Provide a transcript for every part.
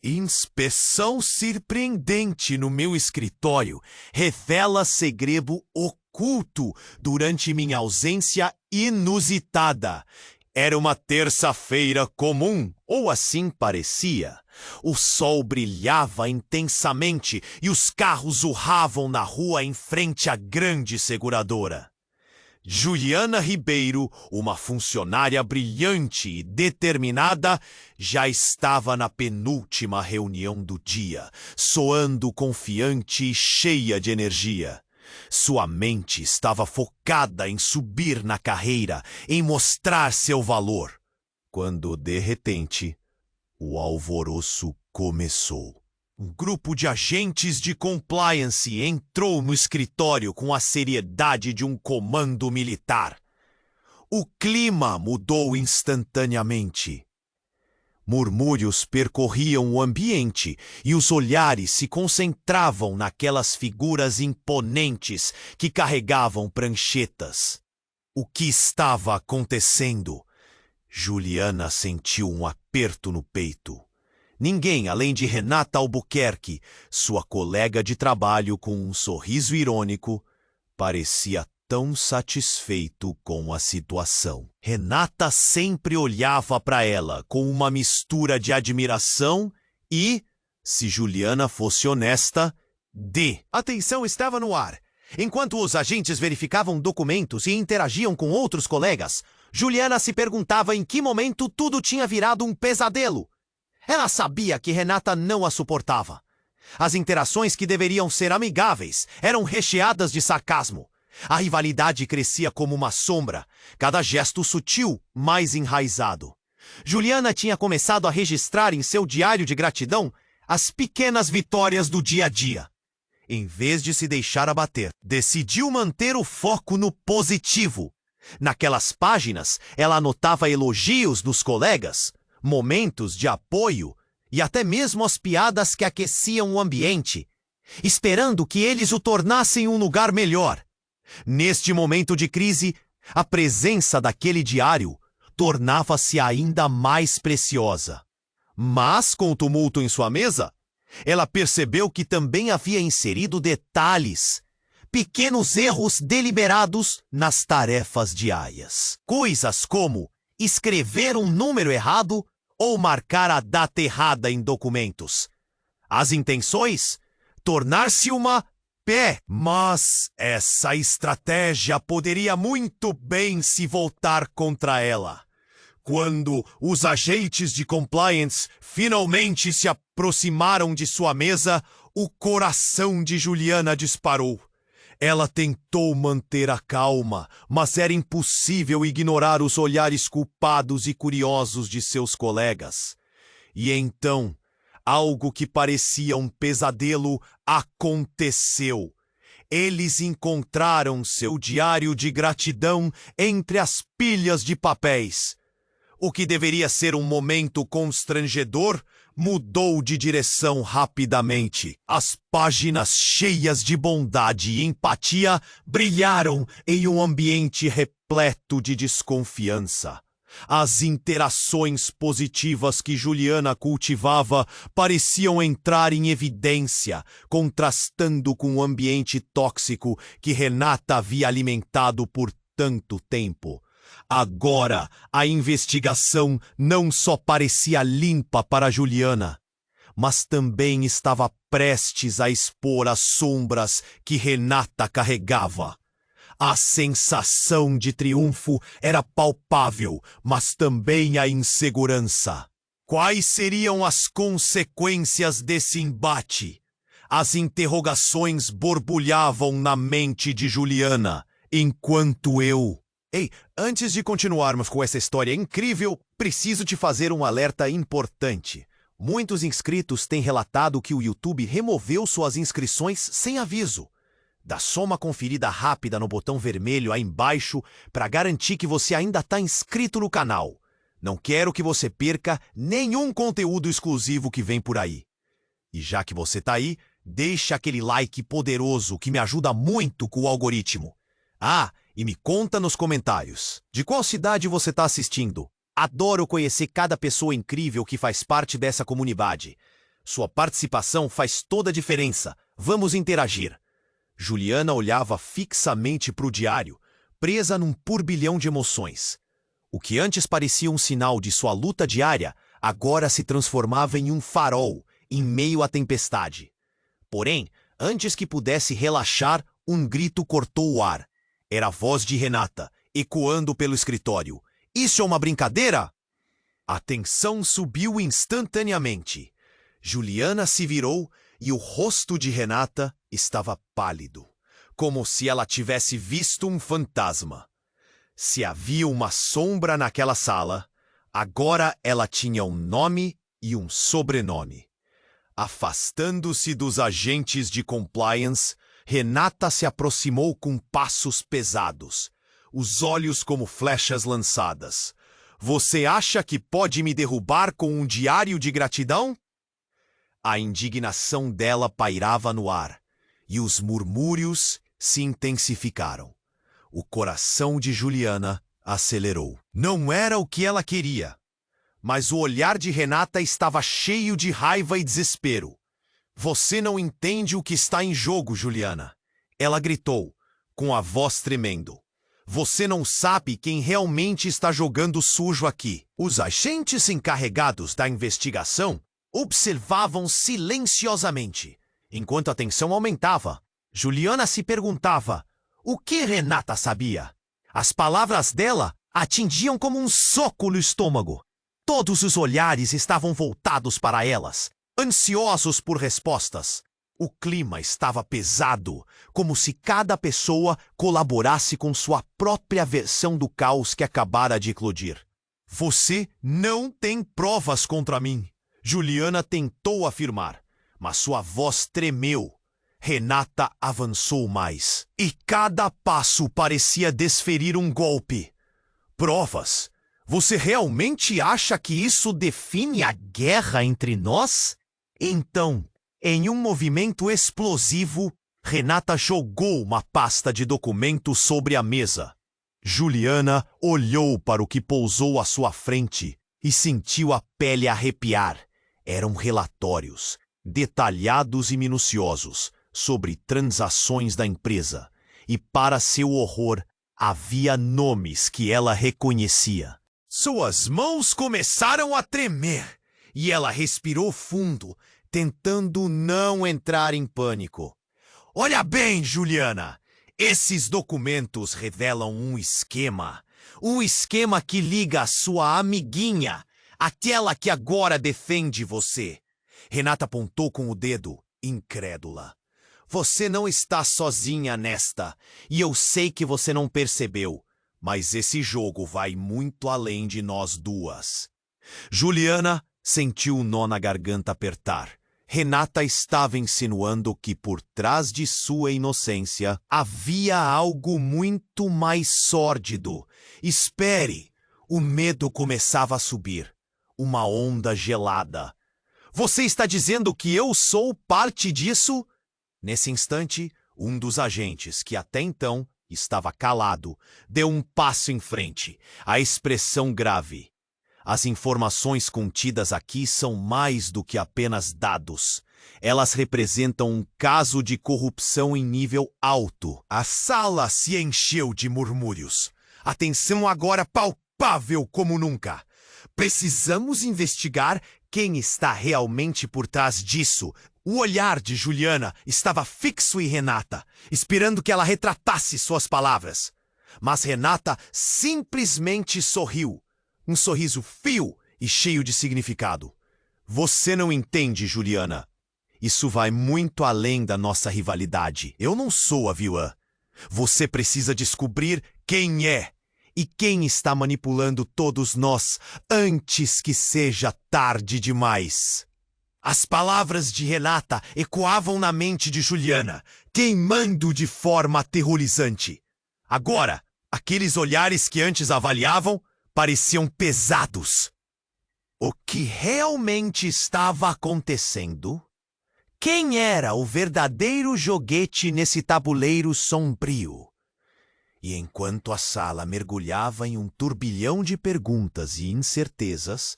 Inspeção surpreendente no meu escritório revela segredo oculto durante minha ausência inusitada. Era uma terça-feira comum, ou assim parecia. O sol brilhava intensamente e os carros urravam na rua em frente à grande seguradora. Juliana Ribeiro, uma funcionária brilhante e determinada, já estava na penúltima reunião do dia, soando confiante e cheia de energia. Sua mente estava focada em subir na carreira, em mostrar seu valor. Quando, de repente, o alvoroço começou. Um grupo de agentes de compliance entrou no escritório com a seriedade de um comando militar. O clima mudou instantaneamente. Murmúrios percorriam o ambiente e os olhares se concentravam naquelas figuras imponentes que carregavam pranchetas. O que estava acontecendo? Juliana sentiu um aperto no peito. Ninguém, além de Renata Albuquerque, sua colega de trabalho com um sorriso irônico, parecia tão satisfeito com a situação. Renata sempre olhava para ela com uma mistura de admiração e, se Juliana fosse honesta, de... A tensão estava no ar. Enquanto os agentes verificavam documentos e interagiam com outros colegas, Juliana se perguntava em que momento tudo tinha virado um pesadelo. Ela sabia que Renata não a suportava. As interações que deveriam ser amigáveis eram recheadas de sarcasmo. A rivalidade crescia como uma sombra, cada gesto sutil mais enraizado. Juliana tinha começado a registrar em seu diário de gratidão as pequenas vitórias do dia a dia. Em vez de se deixar abater, decidiu manter o foco no positivo. Naquelas páginas, ela anotava elogios dos colegas, momentos de apoio e até mesmo as piadas que aqueciam o ambiente, esperando que eles o tornassem um lugar melhor. Neste momento de crise, a presença daquele diário tornava-se ainda mais preciosa. Mas, com o tumulto em sua mesa, ela percebeu que também havia inserido detalhes, pequenos erros deliberados nas tarefas diárias. Coisas como escrever um número errado ou marcar a data errada em documentos. As intenções? Tornar-se uma pé. Mas essa estratégia poderia muito bem se voltar contra ela. Quando os agentes de compliance finalmente se aproximaram de sua mesa, o coração de Juliana disparou. Ela tentou manter a calma, mas era impossível ignorar os olhares culpados e curiosos de seus colegas. E então, algo que parecia um pesadelo aconteceu. Eles encontraram seu diário de gratidão entre as pilhas de papéis. O que deveria ser um momento constrangedor mudou de direção rapidamente. As páginas cheias de bondade e empatia brilharam em um ambiente repleto de desconfiança. As interações positivas que Juliana cultivava pareciam entrar em evidência, contrastando com o ambiente tóxico que Renata havia alimentado por tanto tempo. Agora, a investigação não só parecia limpa para Juliana, mas também estava prestes a expor as sombras que Renata carregava. A sensação de triunfo era palpável, mas também a insegurança. Quais seriam as consequências desse embate? As interrogações borbulhavam na mente de Juliana, enquanto eu... Ei, antes de continuarmos com essa história incrível, preciso te fazer um alerta importante. Muitos inscritos têm relatado que o YouTube removeu suas inscrições sem aviso. Dá só uma conferida rápida no botão vermelho aí embaixo para garantir que você ainda está inscrito no canal. Não quero que você perca nenhum conteúdo exclusivo que vem por aí. E já que você está aí, deixa aquele like poderoso que me ajuda muito com o algoritmo. Ah, e me conta nos comentários, de qual cidade você está assistindo? Adoro conhecer cada pessoa incrível que faz parte dessa comunidade. Sua participação faz toda a diferença. Vamos interagir. Juliana olhava fixamente para o diário, presa num turbilhão de emoções. O que antes parecia um sinal de sua luta diária, agora se transformava em um farol, em meio à tempestade. Porém, antes que pudesse relaxar, um grito cortou o ar. Era a voz de Renata, ecoando pelo escritório. Isso é uma brincadeira? A tensão subiu instantaneamente. Juliana se virou e o rosto de Renata estava pálido, como se ela tivesse visto um fantasma. Se havia uma sombra naquela sala, agora ela tinha um nome e um sobrenome. Afastando-se dos agentes de compliance, Renata se aproximou com passos pesados, os olhos como flechas lançadas. Você acha que pode me derrubar com um diário de gratidão? A indignação dela pairava no ar, e os murmúrios se intensificaram. O coração de Juliana acelerou. Não era o que ela queria, mas o olhar de Renata estava cheio de raiva e desespero. Você não entende o que está em jogo, Juliana. Ela gritou, com a voz tremendo. Você não sabe quem realmente está jogando sujo aqui. Os agentes encarregados da investigação observavam silenciosamente. Enquanto a tensão aumentava, Juliana se perguntava o que Renata sabia. As palavras dela atingiam como um soco no estômago. Todos os olhares estavam voltados para elas, ansiosos por respostas. O clima estava pesado, como se cada pessoa colaborasse com sua própria versão do caos que acabara de eclodir. Você não tem provas contra mim, Juliana tentou afirmar, mas sua voz tremeu. Renata avançou mais, e cada passo parecia desferir um golpe. Provas? Você realmente acha que isso define a guerra entre nós? Então, em um movimento explosivo, Renata jogou uma pasta de documentos sobre a mesa. Juliana olhou para o que pousou à sua frente e sentiu a pele arrepiar. Eram relatórios, detalhados e minuciosos, sobre transações da empresa. E, para seu horror, havia nomes que ela reconhecia. Suas mãos começaram a tremer e ela respirou fundo, tentando não entrar em pânico. Olha bem, Juliana, esses documentos revelam um esquema que liga a sua amiguinha, aquela que agora defende você. Renata apontou com o dedo, incrédula. Você não está sozinha nesta, e eu sei que você não percebeu, mas esse jogo vai muito além de nós duas. Juliana sentiu o nó na garganta apertar. Renata estava insinuando que por trás de sua inocência havia algo muito mais sórdido. Espere! O medo começava a subir. Uma onda gelada. Você está dizendo que eu sou parte disso? Nesse instante, um dos agentes, que até então estava calado, deu um passo em frente, a expressão grave. As informações contidas aqui são mais do que apenas dados. Elas representam um caso de corrupção em nível alto. A sala se encheu de murmúrios. A tensão agora palpável como nunca. Precisamos investigar quem está realmente por trás disso. O olhar de Juliana estava fixo em Renata, esperando que ela retratasse suas palavras. Mas Renata simplesmente sorriu. Um sorriso frio e cheio de significado. Você não entende, Juliana. Isso vai muito além da nossa rivalidade. Eu não sou a vilã. Você precisa descobrir quem é e quem está manipulando todos nós antes que seja tarde demais. As palavras de Renata ecoavam na mente de Juliana, queimando de forma aterrorizante. Agora, aqueles olhares que antes avaliavam pareciam pesados. O que realmente estava acontecendo? Quem era o verdadeiro joguete nesse tabuleiro sombrio? E enquanto a sala mergulhava em um turbilhão de perguntas e incertezas,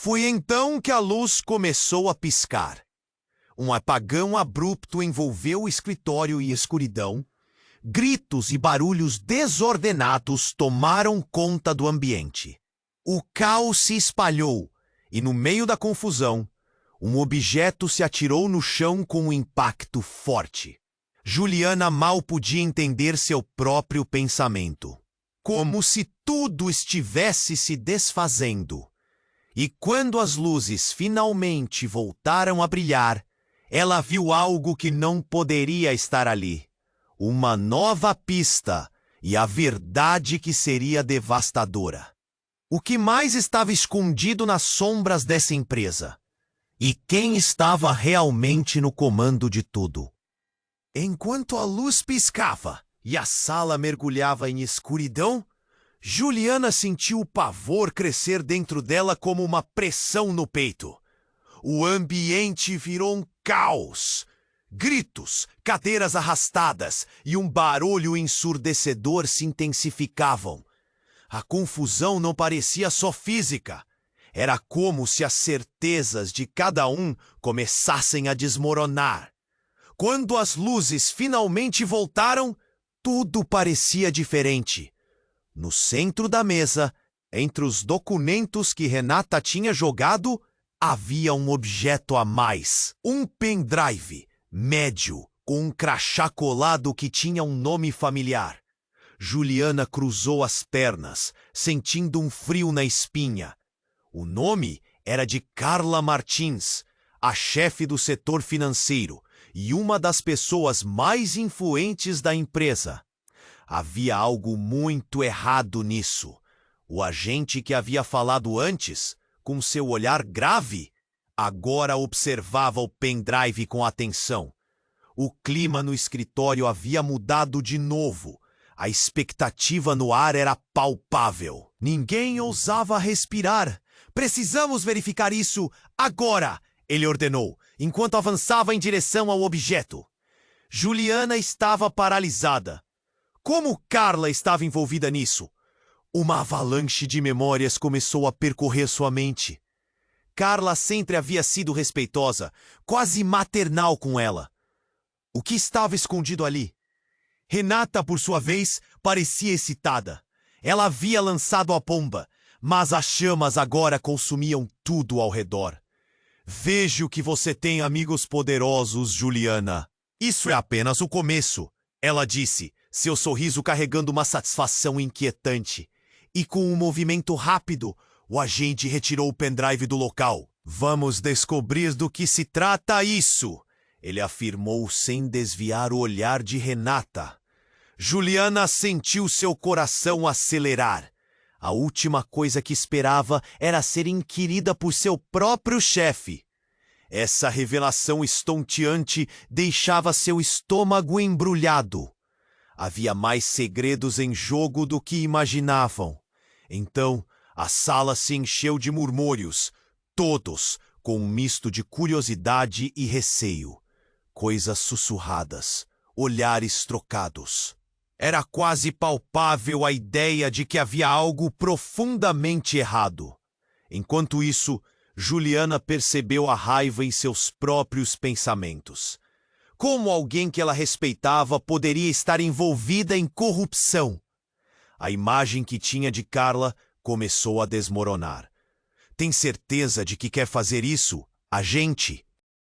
Foi então que a luz começou a piscar. Um apagão abrupto envolveu o escritório e escuridão. Gritos e barulhos desordenados tomaram conta do ambiente. O caos se espalhou e, no meio da confusão, um objeto se atirou no chão com um impacto forte. Juliana mal podia entender seu próprio pensamento. Como se tudo estivesse se desfazendo. E quando as luzes finalmente voltaram a brilhar, ela viu algo que não poderia estar ali. Uma nova pista e a verdade que seria devastadora. O que mais estava escondido nas sombras dessa empresa? E quem estava realmente no comando de tudo? Enquanto a luz piscava e a sala mergulhava em escuridão, Juliana sentiu o pavor crescer dentro dela como uma pressão no peito. O ambiente virou um caos. Gritos, cadeiras arrastadas e um barulho ensurdecedor se intensificavam. A confusão não parecia só física. Era como se as certezas de cada um começassem a desmoronar. Quando as luzes finalmente voltaram, tudo parecia diferente. No centro da mesa, entre os documentos que Renata tinha jogado, havia um objeto a mais. Um pendrive médio, com um crachá colado que tinha um nome familiar. Juliana cruzou as pernas, sentindo um frio na espinha. O nome era de Carla Martins, a chefe do setor financeiro e uma das pessoas mais influentes da empresa. Havia algo muito errado nisso. O agente que havia falado antes, com seu olhar grave, agora observava o pendrive com atenção. O clima no escritório havia mudado de novo. A expectativa no ar era palpável. Ninguém ousava respirar. Precisamos verificar isso agora, ele ordenou, enquanto avançava em direção ao objeto. Juliana estava paralisada. Como Carla estava envolvida nisso? Uma avalanche de memórias começou a percorrer sua mente. Carla sempre havia sido respeitosa, quase maternal com ela. O que estava escondido ali? Renata, por sua vez, parecia excitada. Ela havia lançado a bomba, mas as chamas agora consumiam tudo ao redor. Vejo que você tem amigos poderosos, Juliana. Isso é apenas o começo, ela disse, seu sorriso carregando uma satisfação inquietante. E com um movimento rápido, o agente retirou o pendrive do local. Vamos descobrir do que se trata isso, ele afirmou sem desviar o olhar de Renata. Juliana sentiu seu coração acelerar. A última coisa que esperava era ser inquirida por seu próprio chefe. Essa revelação estonteante deixava seu estômago embrulhado. Havia mais segredos em jogo do que imaginavam. Então, a sala se encheu de murmúrios, todos com um misto de curiosidade e receio. Coisas sussurradas, olhares trocados. Era quase palpável a ideia de que havia algo profundamente errado. Enquanto isso, Juliana percebeu a raiva em seus próprios pensamentos. Como alguém que ela respeitava poderia estar envolvida em corrupção? A imagem que tinha de Carla começou a desmoronar. Tem certeza de que quer fazer isso, agente?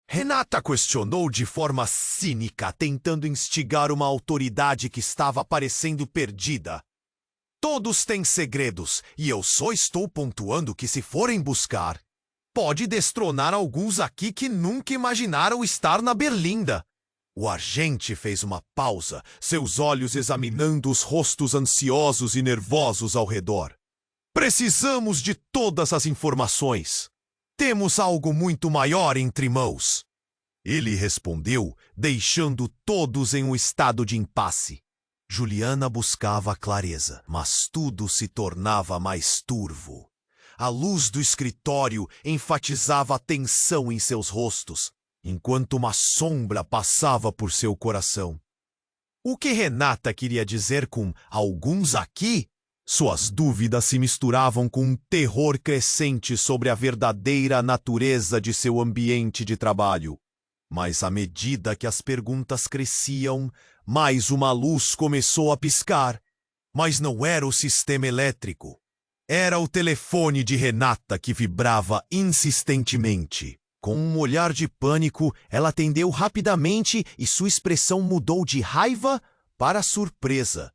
Renata questionou de forma cínica, tentando instigar uma autoridade que estava parecendo perdida. Todos têm segredos, e eu só estou pontuando que se forem buscar, pode destronar alguns aqui que nunca imaginaram estar na berlinda. O agente fez uma pausa, seus olhos examinando os rostos ansiosos e nervosos ao redor. Precisamos de todas as informações. Temos algo muito maior entre mãos. Ele respondeu, deixando todos em um estado de impasse. Juliana buscava clareza, mas tudo se tornava mais turvo. A luz do escritório enfatizava a tensão em seus rostos, enquanto uma sombra passava por seu coração. O que Renata queria dizer com alguns aqui? Suas dúvidas se misturavam com um terror crescente sobre a verdadeira natureza de seu ambiente de trabalho. Mas à medida que as perguntas cresciam, mais uma luz começou a piscar. Mas não era o sistema elétrico. Era o telefone de Renata que vibrava insistentemente. Com um olhar de pânico, ela atendeu rapidamente e sua expressão mudou de raiva para surpresa.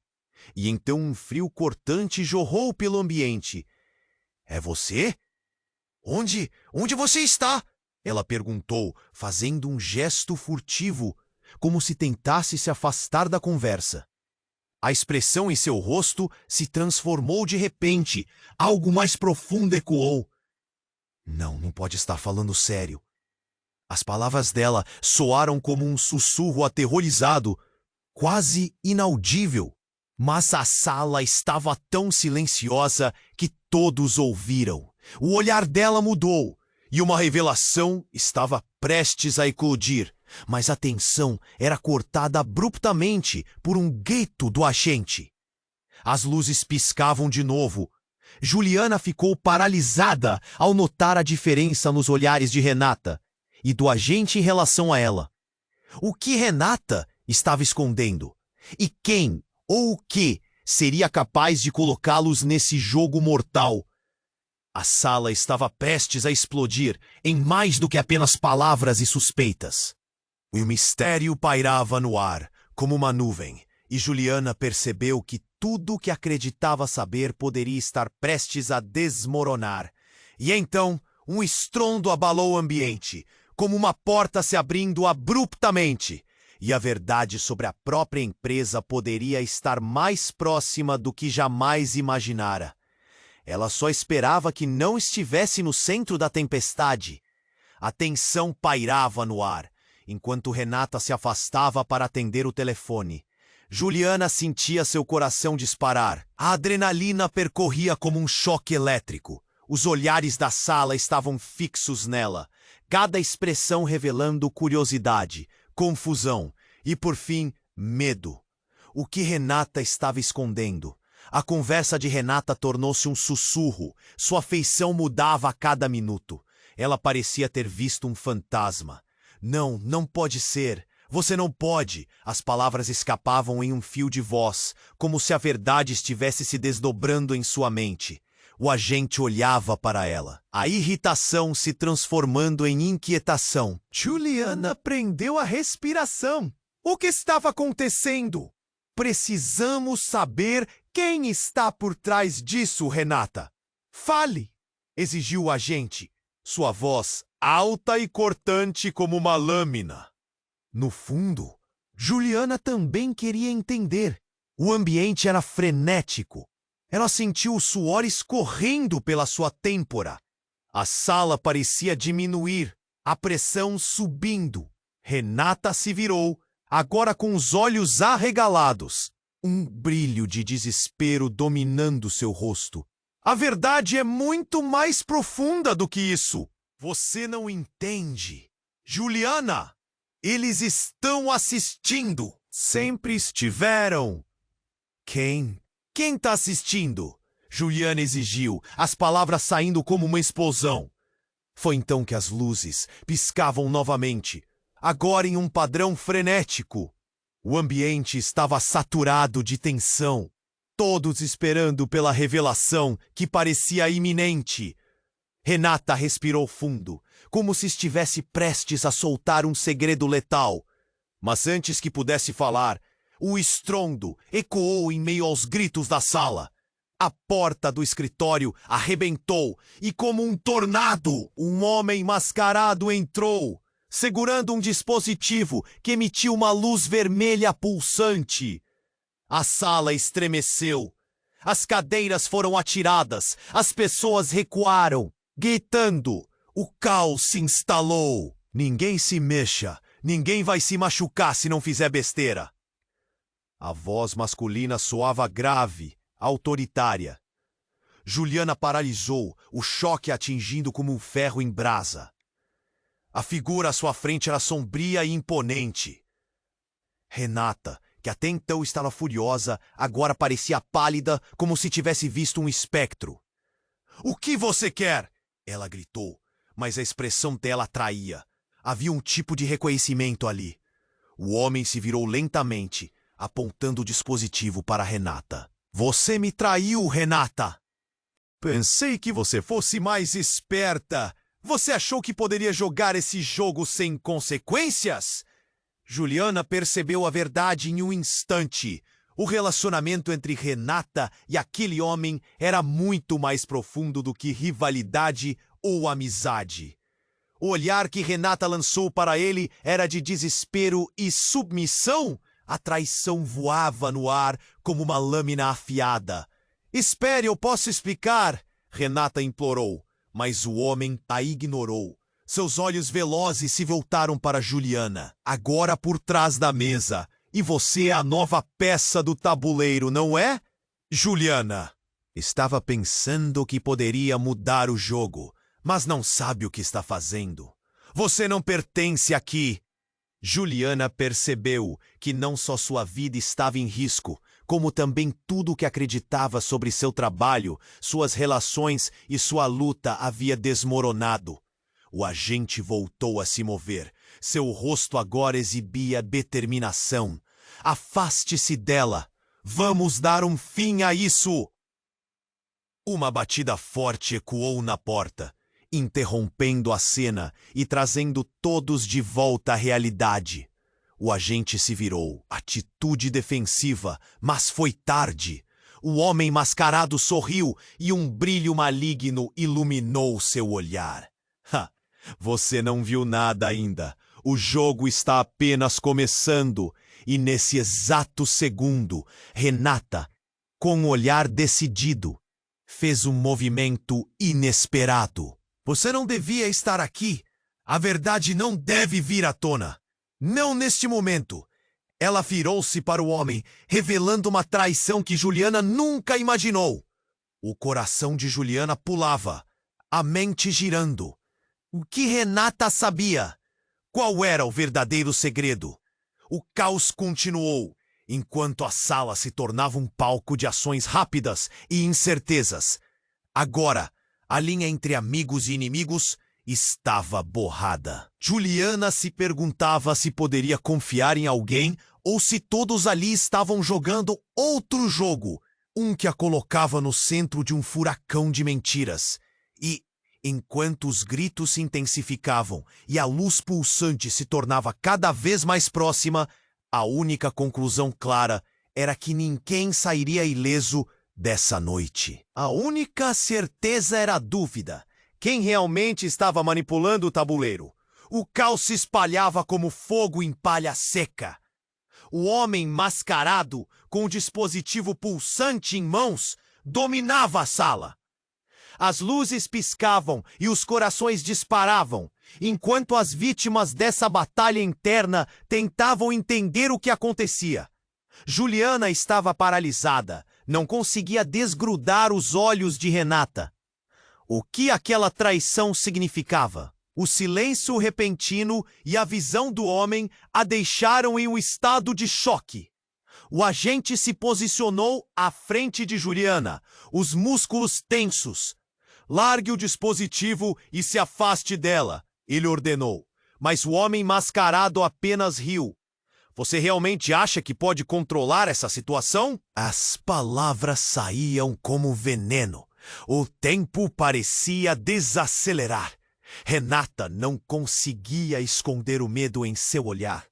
E então um frio cortante jorrou pelo ambiente. — É você? Onde você está? Ela perguntou, fazendo um gesto furtivo, como se tentasse se afastar da conversa. A expressão em seu rosto se transformou de repente. Algo mais profundo ecoou. Não pode estar falando sério. As palavras dela soaram como um sussurro aterrorizado, quase inaudível. Mas a sala estava tão silenciosa que todos ouviram. O olhar dela mudou e uma revelação estava prestes a eclodir. Mas a tensão era cortada abruptamente por um grito do agente. As luzes piscavam de novo. Juliana ficou paralisada ao notar a diferença nos olhares de Renata e do agente em relação a ela. O que Renata estava escondendo? E quem ou o que seria capaz de colocá-los nesse jogo mortal? A sala estava prestes a explodir em mais do que apenas palavras e suspeitas. O mistério pairava no ar, como uma nuvem, e Juliana percebeu que tudo o que acreditava saber poderia estar prestes a desmoronar. E então, um estrondo abalou o ambiente, como uma porta se abrindo abruptamente, e a verdade sobre a própria empresa poderia estar mais próxima do que jamais imaginara. Ela só esperava que não estivesse no centro da tempestade. A tensão pairava no ar, enquanto Renata se afastava para atender o telefone. Juliana sentia seu coração disparar. A adrenalina percorria como um choque elétrico. Os olhares da sala estavam fixos nela, cada expressão revelando curiosidade, confusão e, por fim, medo. O que Renata estava escondendo? A conversa de Renata tornou-se um sussurro. Sua feição mudava a cada minuto. Ela parecia ter visto um fantasma. Não pode ser. Você não pode. As palavras escapavam em um fio de voz, como se a verdade estivesse se desdobrando em sua mente. O agente olhava para ela, a irritação se transformando em inquietação. Juliana prendeu a respiração. O que estava acontecendo? Precisamos saber quem está por trás disso, Renata. Fale, exigiu o agente, sua voz alta e cortante como uma lâmina. No fundo, Juliana também queria entender. O ambiente era frenético. Ela sentiu o suor escorrendo pela sua têmpora. A sala parecia diminuir, a pressão subindo. Renata se virou, agora com os olhos arregalados. Um brilho de desespero dominando seu rosto. A verdade é muito mais profunda do que isso. Você não entende. Juliana, eles estão assistindo. Sempre estiveram. Quem? Quem está assistindo? Juliana exigiu, as palavras saindo como uma explosão. Foi então que as luzes piscavam novamente, agora em um padrão frenético. O ambiente estava saturado de tensão, todos esperando pela revelação que parecia iminente. Renata respirou fundo, como se estivesse prestes a soltar um segredo letal. Mas antes que pudesse falar, o estrondo ecoou em meio aos gritos da sala. A porta do escritório arrebentou e, como um tornado, um homem mascarado entrou, segurando um dispositivo que emitiu uma luz vermelha pulsante. A sala estremeceu. As cadeiras foram atiradas, as pessoas recuaram, gritando. O caos se instalou. Ninguém se mexa, ninguém vai se machucar se não fizer besteira. A voz masculina soava grave, autoritária. Juliana paralisou, o choque atingindo como um ferro em brasa. A figura à sua frente era sombria e imponente. Renata, que até então estava furiosa, agora parecia pálida, como se tivesse visto um espectro. "O que você quer?" ela gritou, mas a expressão dela atraía. Havia um tipo de reconhecimento ali. O homem se virou lentamente, apontando o dispositivo para Renata. "Você me traiu, Renata! Pensei que você fosse mais esperta. Você achou que poderia jogar esse jogo sem consequências?" Juliana percebeu a verdade em um instante. O relacionamento entre Renata e aquele homem era muito mais profundo do que rivalidade ou amizade. O olhar que Renata lançou para ele era de desespero e submissão. A traição voava no ar como uma lâmina afiada. "Espere, eu posso explicar", Renata implorou, mas o homem a ignorou. Seus olhos velozes se voltaram para Juliana, agora por trás da mesa. "E você é a nova peça do tabuleiro, não é?" Juliana estava pensando que poderia mudar o jogo, mas não sabe o que está fazendo. "Você não pertence aqui." Juliana percebeu que não só sua vida estava em risco, como também tudo o que acreditava sobre seu trabalho, suas relações e sua luta havia desmoronado. O agente voltou a se mover. Seu rosto agora exibia determinação. "Afaste-se dela. Vamos dar um fim a isso." Uma batida forte ecoou na porta, interrompendo a cena e trazendo todos de volta à realidade. O agente se virou, atitude defensiva, mas foi tarde. O homem mascarado sorriu e um brilho maligno iluminou seu olhar. Você não viu nada ainda. O jogo está apenas começando. E nesse exato segundo, Renata, com um olhar decidido, fez um movimento inesperado. "Você não devia estar aqui. A verdade não deve vir à tona. Não neste momento." Ela virou-se para o homem, revelando uma traição que Juliana nunca imaginou. O coração de Juliana pulava, a mente girando. O que Renata sabia? Qual era o verdadeiro segredo? O caos continuou, enquanto a sala se tornava um palco de ações rápidas e incertezas. Agora, a linha entre amigos e inimigos estava borrada. Juliana se perguntava se poderia confiar em alguém ou se todos ali estavam jogando outro jogo, um que a colocava no centro de um furacão de mentiras. E, enquanto os gritos se intensificavam e a luz pulsante se tornava cada vez mais próxima, a única conclusão clara era que ninguém sairia ileso dessa noite. A única certeza era a dúvida. Quem realmente estava manipulando o tabuleiro? O caos se espalhava como fogo em palha seca. O homem mascarado, com o dispositivo pulsante em mãos, dominava a sala. As luzes piscavam e os corações disparavam, enquanto as vítimas dessa batalha interna tentavam entender o que acontecia. Juliana estava paralisada, não conseguia desgrudar os olhos de Renata. O que aquela traição significava? O silêncio repentino e a visão do homem a deixaram em um estado de choque. O agente se posicionou à frente de Juliana, os músculos tensos. "Largue o dispositivo e se afaste dela", ele ordenou. Mas o homem mascarado apenas riu. "Você realmente acha que pode controlar essa situação?" As palavras saíam como veneno. O tempo parecia desacelerar. Renata não conseguia esconder o medo em seu olhar.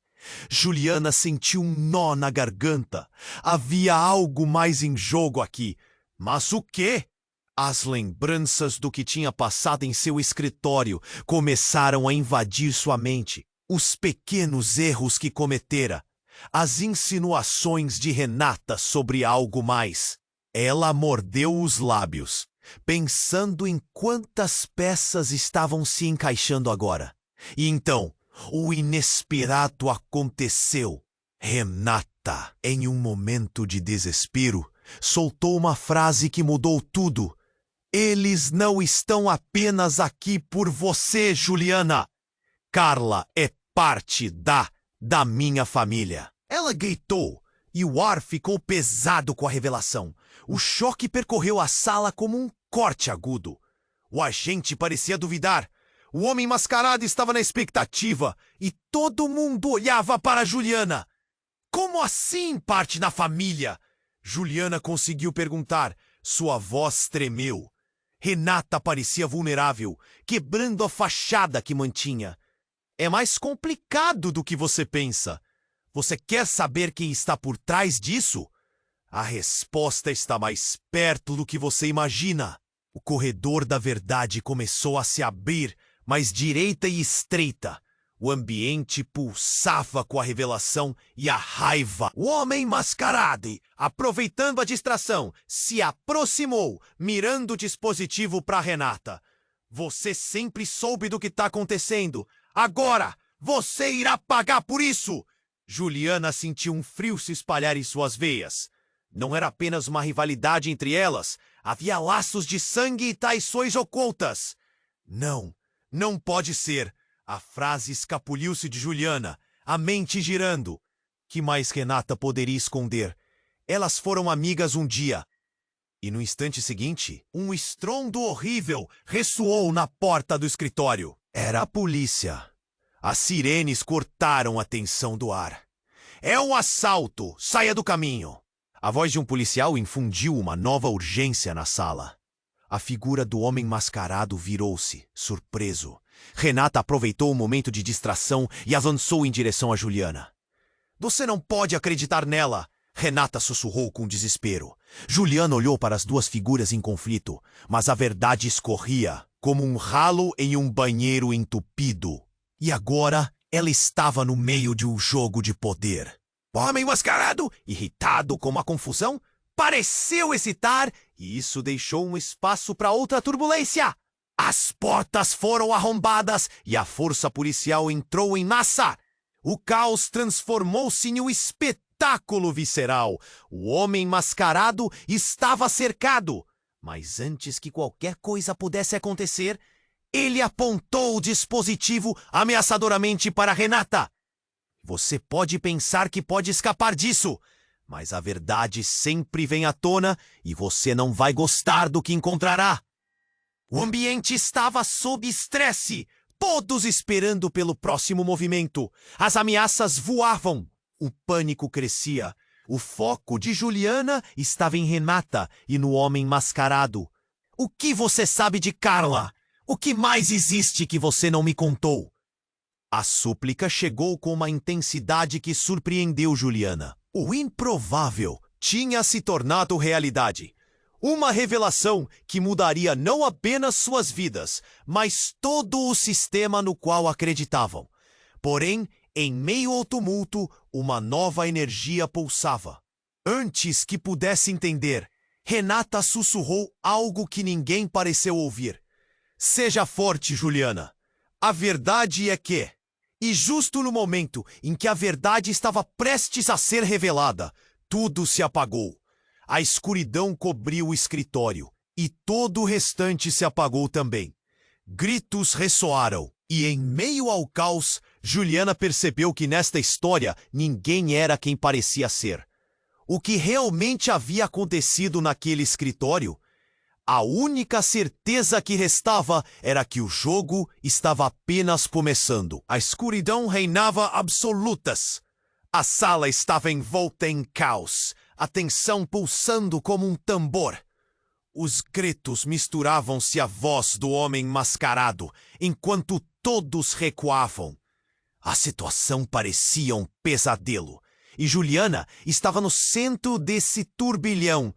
Juliana sentiu um nó na garganta. Havia algo mais em jogo aqui. Mas o quê? As lembranças do que tinha passado em seu escritório começaram a invadir sua mente. Os pequenos erros que cometera. As insinuações de Renata sobre algo mais. Ela mordeu os lábios, pensando em quantas peças estavam se encaixando agora. E então, o inesperado aconteceu. Renata, em um momento de desespero, soltou uma frase que mudou tudo. "Eles não estão apenas aqui por você, Juliana. Carla é parte da minha família." Ela gritou, e o ar ficou pesado com a revelação. O choque percorreu a sala como um corte agudo. O agente parecia duvidar. O homem mascarado estava na expectativa e todo mundo olhava para Juliana. Como assim parte da família? Juliana conseguiu perguntar. Sua voz tremeu. Renata parecia vulnerável, quebrando a fachada que mantinha. É mais complicado do que você pensa. Você quer saber quem está por trás disso? A resposta está mais perto do que você imagina. O corredor da verdade começou a se abrir, mais direita e estreita. O ambiente pulsava com a revelação e a raiva. O homem mascarado, aproveitando a distração, se aproximou, mirando o dispositivo para Renata. Você sempre soube do que está acontecendo. Agora, você irá pagar por isso! Juliana sentiu um frio se espalhar em suas veias. Não era apenas uma rivalidade entre elas. Havia laços de sangue e traições ocultas. Não, não pode ser. A frase escapuliu-se de Juliana, a mente girando. Que mais Renata poderia esconder? Elas foram amigas um dia. E no instante seguinte, um estrondo horrível ressoou na porta do escritório. Era a polícia. As sirenes cortaram a tensão do ar. É um assalto! Saia do caminho! A voz de um policial infundiu uma nova urgência na sala. A figura do homem mascarado virou-se, surpreso. Renata aproveitou o momento de distração e avançou em direção a Juliana. Você não pode acreditar nela! Renata sussurrou com desespero. Juliana olhou para as duas figuras em conflito, mas a verdade escorria, como um ralo em um banheiro entupido. E agora ela estava no meio de um jogo de poder. O homem mascarado, irritado com a confusão, pareceu hesitar e isso deixou um espaço para outra turbulência. As portas foram arrombadas e a força policial entrou em massa. O caos transformou-se em um espetáculo visceral. O homem mascarado estava cercado. Mas antes que qualquer coisa pudesse acontecer, ele apontou o dispositivo ameaçadoramente para Renata. Você pode pensar que pode escapar disso, mas a verdade sempre vem à tona e você não vai gostar do que encontrará. O ambiente estava sob estresse, todos esperando pelo próximo movimento. As ameaças voavam, o pânico crescia. O foco de Juliana estava em Renata e no homem mascarado. O que você sabe de Carla? O que mais existe que você não me contou? A súplica chegou com uma intensidade que surpreendeu Juliana. O improvável tinha se tornado realidade. Uma revelação que mudaria não apenas suas vidas, mas todo o sistema no qual acreditavam. Porém, em meio ao tumulto, uma nova energia pulsava. Antes que pudesse entender, Renata sussurrou algo que ninguém pareceu ouvir. Seja forte, Juliana. A verdade é que... E justo no momento em que a verdade estava prestes a ser revelada, tudo se apagou. A escuridão cobriu o escritório e todo o restante se apagou também. Gritos ressoaram e, em meio ao caos, Juliana percebeu que nesta história ninguém era quem parecia ser. O que realmente havia acontecido naquele escritório? A única certeza que restava era que o jogo estava apenas começando. A escuridão reinava absolutas. A sala estava envolta em caos, a tensão pulsando como um tambor. Os gritos misturavam-se à voz do homem mascarado, enquanto todos recuavam. A situação parecia um pesadelo, e Juliana estava no centro desse turbilhão,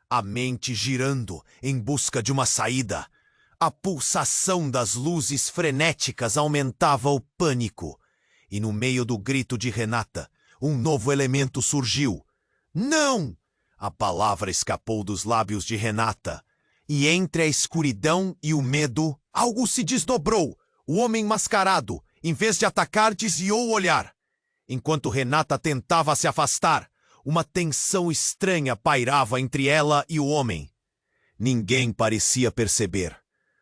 a mente girando em busca de uma saída. A pulsação das luzes frenéticas aumentava o pânico. E no meio do grito de Renata, um novo elemento surgiu. Não! A palavra escapou dos lábios de Renata. E entre a escuridão e o medo, algo se desdobrou. O homem mascarado, em vez de atacar, desviou o olhar. Enquanto Renata tentava se afastar, uma tensão estranha pairava entre ela e o homem. Ninguém parecia perceber,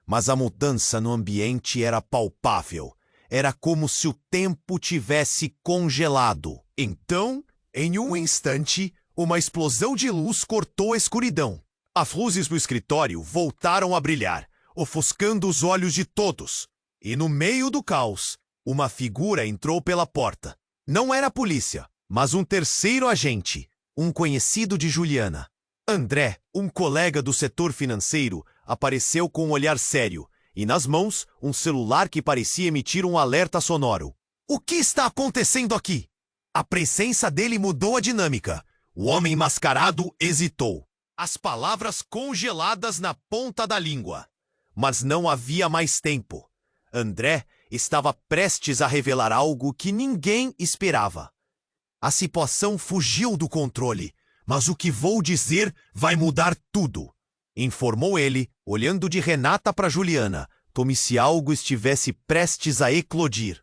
mas a mudança no ambiente era palpável. Era como se o tempo tivesse congelado. Então, Em um instante, uma explosão de luz cortou a escuridão. As luzes do escritório voltaram a brilhar, ofuscando os olhos de todos. E no meio do caos, uma figura entrou pela porta. Não era a polícia, mas um terceiro agente, um conhecido de Juliana. André, um colega do setor financeiro, apareceu com um olhar sério e nas mãos um celular que parecia emitir um alerta sonoro. O que está acontecendo aqui? A presença dele mudou a dinâmica. O homem mascarado hesitou, as palavras congeladas na ponta da língua. Mas não havia mais tempo. André estava prestes a revelar algo que ninguém esperava. A situação fugiu do controle, mas o que vou dizer vai mudar tudo, informou ele, olhando de Renata para Juliana, como se algo estivesse prestes a eclodir.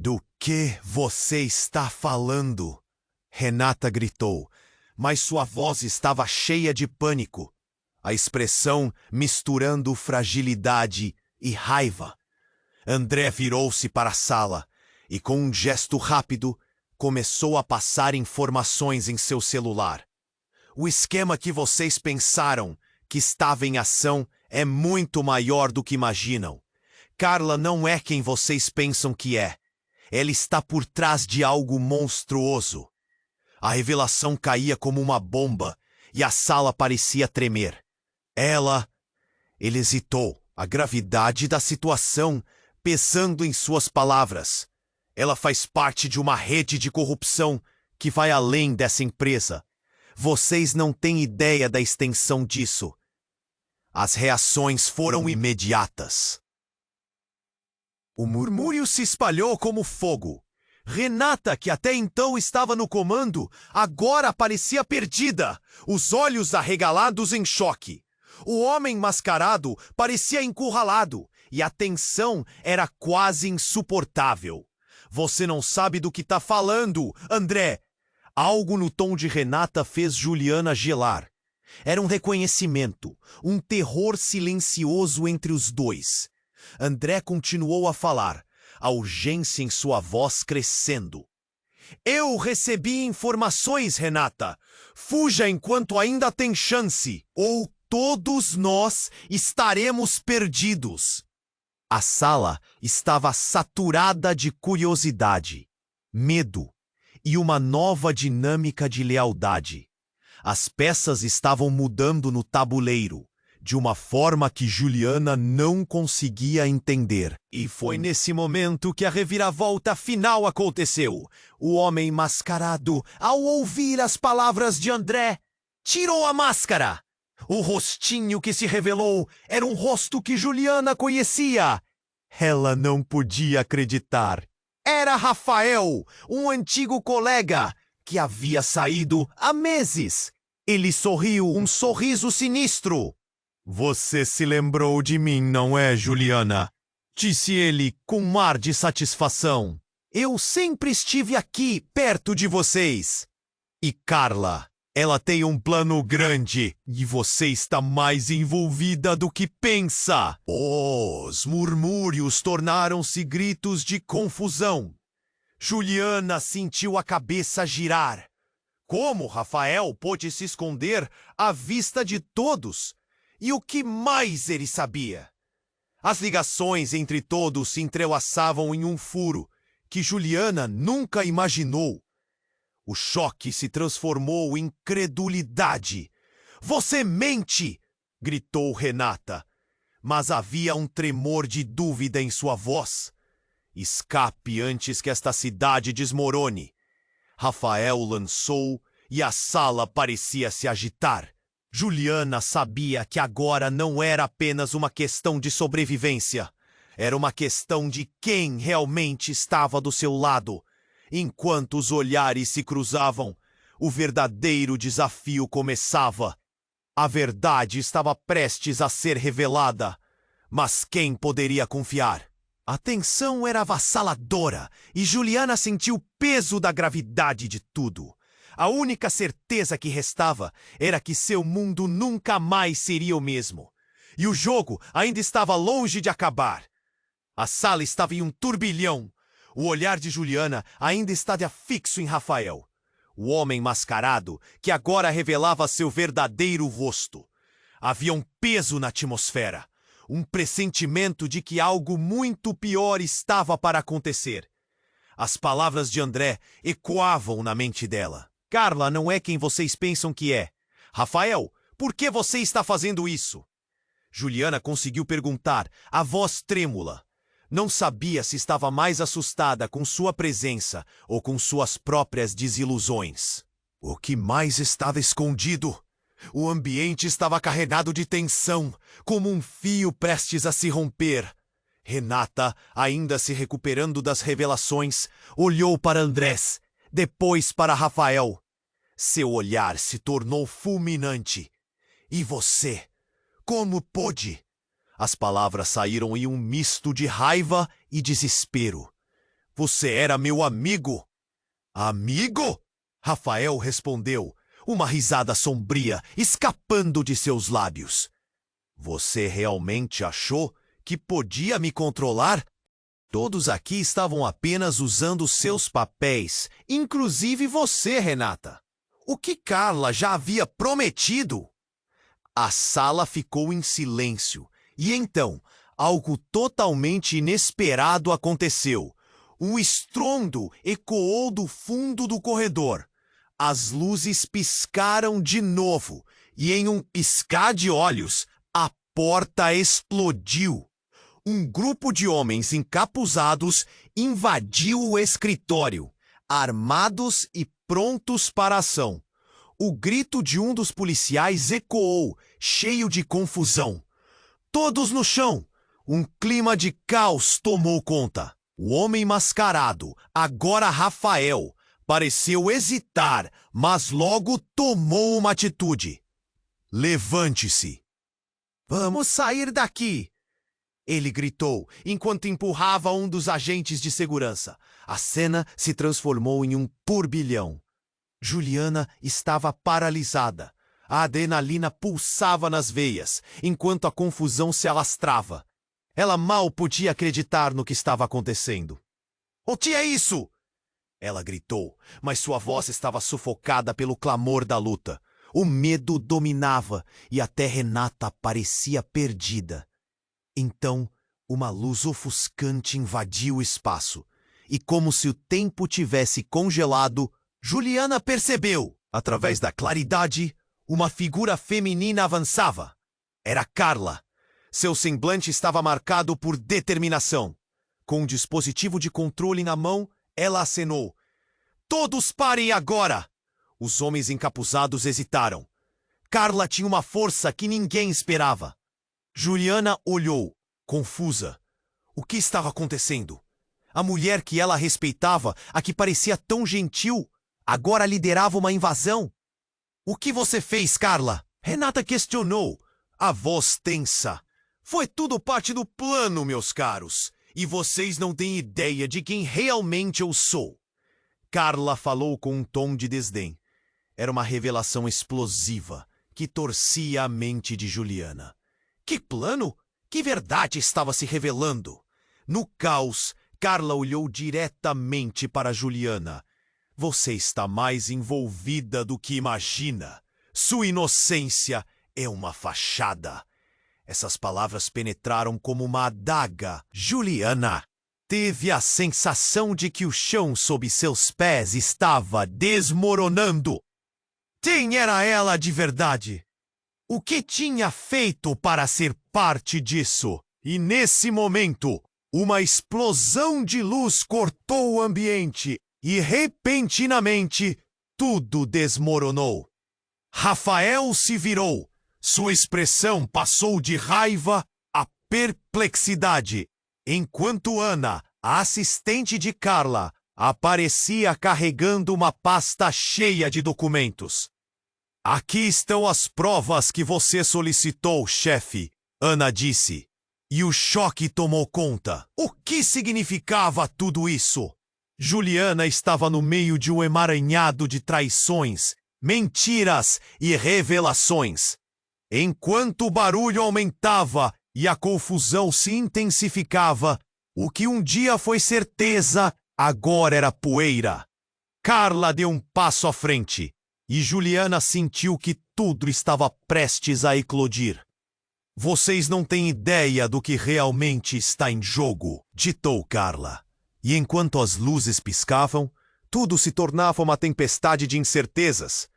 Do que você está falando? Renata gritou, mas sua voz estava cheia de pânico, a expressão misturando fragilidade e raiva. André virou-se para a sala e, com um gesto rápido, começou a passar informações em seu celular. O esquema que vocês pensaram que estava em ação é muito maior do que imaginam. Carla não é quem vocês pensam que é. Ela está por trás de algo monstruoso. A revelação caía como uma bomba e a sala parecia tremer. Ele hesitou, a gravidade da situação pesando em suas palavras. Ela faz parte de uma rede de corrupção que vai além dessa empresa. Vocês não têm ideia da extensão disso. As reações foram imediatas. O murmúrio se espalhou como fogo. Renata, que até então estava no comando, agora parecia perdida, os olhos arregalados em choque. O homem mascarado parecia encurralado e a tensão era quase insuportável. Você não sabe do que está falando, André. Algo no tom de Renata fez Juliana gelar. Era um reconhecimento, um terror silencioso entre os dois. André continuou a falar, a urgência em sua voz crescendo. Eu recebi informações, Renata. Fuja enquanto ainda tem chance, ou todos nós estaremos perdidos. A sala estava saturada de curiosidade, medo e uma nova dinâmica de lealdade. As peças estavam mudando no tabuleiro, de uma forma que Juliana não conseguia entender. E foi nesse momento que a reviravolta final aconteceu. O homem mascarado, ao ouvir as palavras de André, tirou a máscara. O rostinho que se revelou era um rosto que Juliana conhecia. Ela não podia acreditar. Era Rafael, um antigo colega, que havia saído há meses. Ele sorriu um sorriso sinistro. Você se lembrou de mim, não é, Juliana? Disse ele com um ar de satisfação. Eu sempre estive aqui, perto de vocês. E Carla, ela tem um plano grande e você está mais envolvida do que pensa. Os murmúrios tornaram-se gritos de confusão. Juliana sentiu a cabeça girar. Como Rafael pôde se esconder à vista de todos? E o que mais ele sabia? As ligações entre todos se entrelaçavam em um furo que Juliana nunca imaginou. O choque se transformou em credulidade. Você mente! Gritou Renata, mas havia um tremor de dúvida em sua voz. Escape antes que esta cidade desmorone. Rafael lançou e a sala parecia se agitar. Juliana sabia que agora não era apenas uma questão de sobrevivência. Era uma questão de quem realmente estava do seu lado. Enquanto os olhares se cruzavam, o verdadeiro desafio começava. A verdade estava prestes a ser revelada. Mas quem poderia confiar? A tensão era avassaladora e Juliana sentiu o peso da gravidade de tudo. A única certeza que restava era que seu mundo nunca mais seria o mesmo. E o jogo ainda estava longe de acabar. A sala estava em um turbilhão. O olhar de Juliana ainda estava fixo em Rafael. o homem mascarado, que agora revelava seu verdadeiro rosto. Havia um peso na atmosfera, um pressentimento de que algo muito pior estava para acontecer. As palavras de André ecoavam na mente dela. Carla não é quem vocês pensam que é. Rafael, por que você está fazendo isso? Juliana conseguiu perguntar, a voz trêmula. Não sabia se estava mais assustada com sua presença ou com suas próprias desilusões. O que mais estava escondido? O ambiente estava carregado de tensão, como um fio prestes a se romper. Renata, ainda se recuperando das revelações, olhou para Andrés, depois para Rafael. Seu olhar se tornou fulminante. E você? Como pôde? As palavras saíram em um misto de raiva e desespero. Você era meu amigo. Amigo? Rafael respondeu, uma risada sombria escapando de seus lábios. Você realmente achou que podia me controlar? Todos aqui estavam apenas usando seus papéis, inclusive você, Renata. O que Carla já havia prometido? A sala ficou em silêncio, e então, algo totalmente inesperado aconteceu. Um estrondo ecoou do fundo do corredor. As luzes piscaram de novo, e em um piscar de olhos, a porta explodiu. Um grupo de homens encapuzados invadiu o escritório, armados e prontos para a ação. O grito de um dos policiais ecoou, cheio de confusão. Todos no chão! Um clima de caos tomou conta. O homem mascarado, agora Rafael, pareceu hesitar, mas logo tomou uma atitude. Levante-se. Vamos sair daqui! Ele gritou, enquanto empurrava um dos agentes de segurança. A cena se transformou em um turbilhão. Juliana estava paralisada. A adrenalina pulsava nas veias, enquanto a confusão se alastrava. Ela mal podia acreditar no que estava acontecendo. O que é isso? Ela gritou, mas sua voz estava sufocada pelo clamor da luta. O medo dominava e até Renata parecia perdida. Então, uma luz ofuscante invadiu o espaço, e como se o tempo tivesse congelado, Juliana percebeu, através da claridade, uma figura feminina avançava. Era Carla. Seu semblante estava marcado por determinação. Com um dispositivo de controle na mão, ela acenou. Todos parem agora! Os homens encapuzados hesitaram. Carla tinha uma força que ninguém esperava. Juliana olhou, confusa. O que estava acontecendo? A mulher que ela respeitava, a que parecia tão gentil, agora liderava uma invasão. O que você fez, Carla? Renata questionou, a voz tensa. Foi tudo parte do plano, meus caros. E vocês não têm ideia de quem realmente eu sou. Carla falou com um tom de desdém. Era uma revelação explosiva que torcia a mente de Juliana. Que plano? Que verdade estava se revelando? No caos, Carla olhou diretamente para Juliana. Você está mais envolvida do que imagina. Sua inocência é uma fachada. Essas palavras penetraram como uma adaga. Juliana teve a sensação de que o chão sob seus pés estava desmoronando. Quem era ela de verdade? O que tinha feito para ser parte disso? E nesse momento, uma explosão de luz cortou o ambiente e, repentinamente, tudo desmoronou. Rafael se virou. Sua expressão passou de raiva a perplexidade, enquanto Ana, a assistente de Carla, aparecia carregando uma pasta cheia de documentos. Aqui estão as provas que você solicitou, chefe, Ana disse. E o choque tomou conta. O que significava tudo isso? Juliana estava no meio de um emaranhado de traições, mentiras e revelações. Enquanto o barulho aumentava e a confusão se intensificava, o que um dia foi certeza, agora era poeira. Carla deu um passo à frente e Juliana sentiu que tudo estava prestes a eclodir. Vocês não têm ideia do que realmente está em jogo, ditou Carla. E enquanto as luzes piscavam, tudo se tornava uma tempestade de incertezas.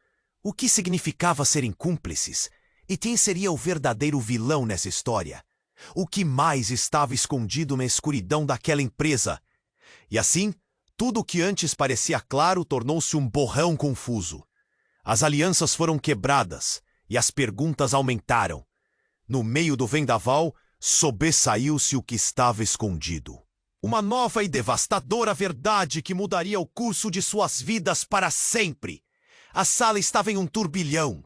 O que significava serem cúmplices? E quem seria o verdadeiro vilão nessa história? O que mais estava escondido na escuridão daquela empresa? E assim, tudo o que antes parecia claro tornou-se um borrão confuso. As alianças foram quebradas e as perguntas aumentaram. No meio do vendaval, sobressaiu-se o que estava escondido. Uma nova e devastadora verdade que mudaria o curso de suas vidas para sempre. A sala estava em um turbilhão.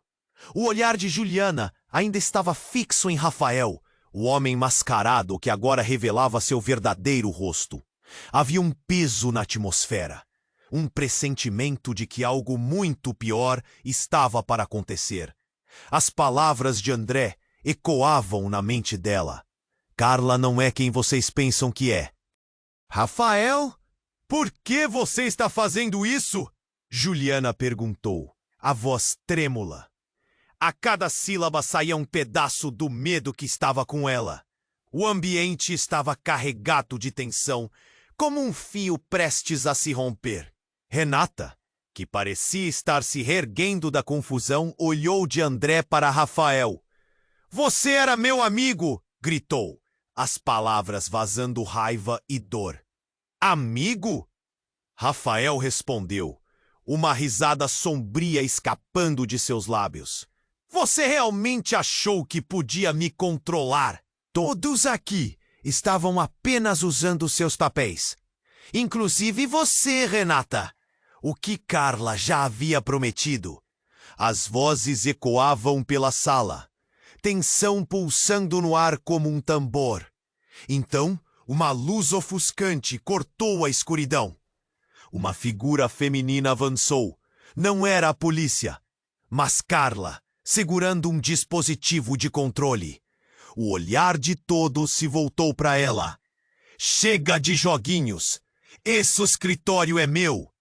O olhar de Juliana ainda estava fixo em Rafael, o homem mascarado que agora revelava seu verdadeiro rosto. Havia um peso na atmosfera, um pressentimento de que algo muito pior estava para acontecer. As palavras de André ecoavam na mente dela. Carla não é quem vocês pensam que é. Rafael, por que você está fazendo isso? Juliana perguntou, a voz trêmula. A cada sílaba saía um pedaço do medo que estava com ela. O ambiente estava carregado de tensão, como um fio prestes a se romper. Renata, que parecia estar se reerguendo da confusão, olhou de André para Rafael. Você era meu amigo! Gritou, as palavras vazando raiva e dor. Amigo? Rafael respondeu, uma risada sombria escapando de seus lábios. Você realmente achou que podia me controlar? Todos aqui estavam apenas usando seus papéis. Inclusive você, Renata. O que Carla já havia prometido. As vozes ecoavam pela sala. Tensão pulsando no ar como um tambor. Então, uma luz ofuscante cortou a escuridão. Uma figura feminina avançou. Não era a polícia, mas Carla, segurando um dispositivo de controle. O olhar de todos se voltou para ela. Chega de joguinhos! Esse escritório é meu!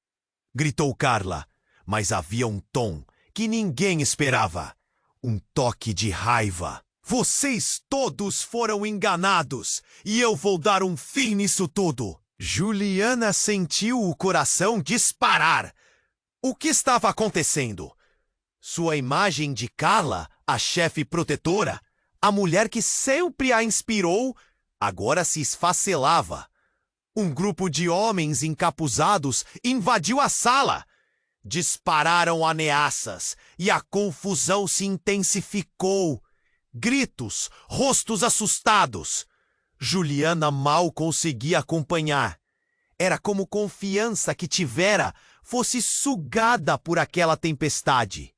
Gritou Carla, mas havia um tom que ninguém esperava. Um toque de raiva. Vocês todos foram enganados e eu vou dar um fim nisso tudo. Juliana sentiu o coração disparar. O que estava acontecendo? Sua imagem de Carla, a chefe protetora, a mulher que sempre a inspirou, agora se esfacelava. Um grupo de homens encapuzados invadiu a sala. Dispararam ameaças e a confusão se intensificou. Gritos, rostos assustados. Juliana mal conseguia acompanhar. Era como confiança que tivera fosse sugada por aquela tempestade.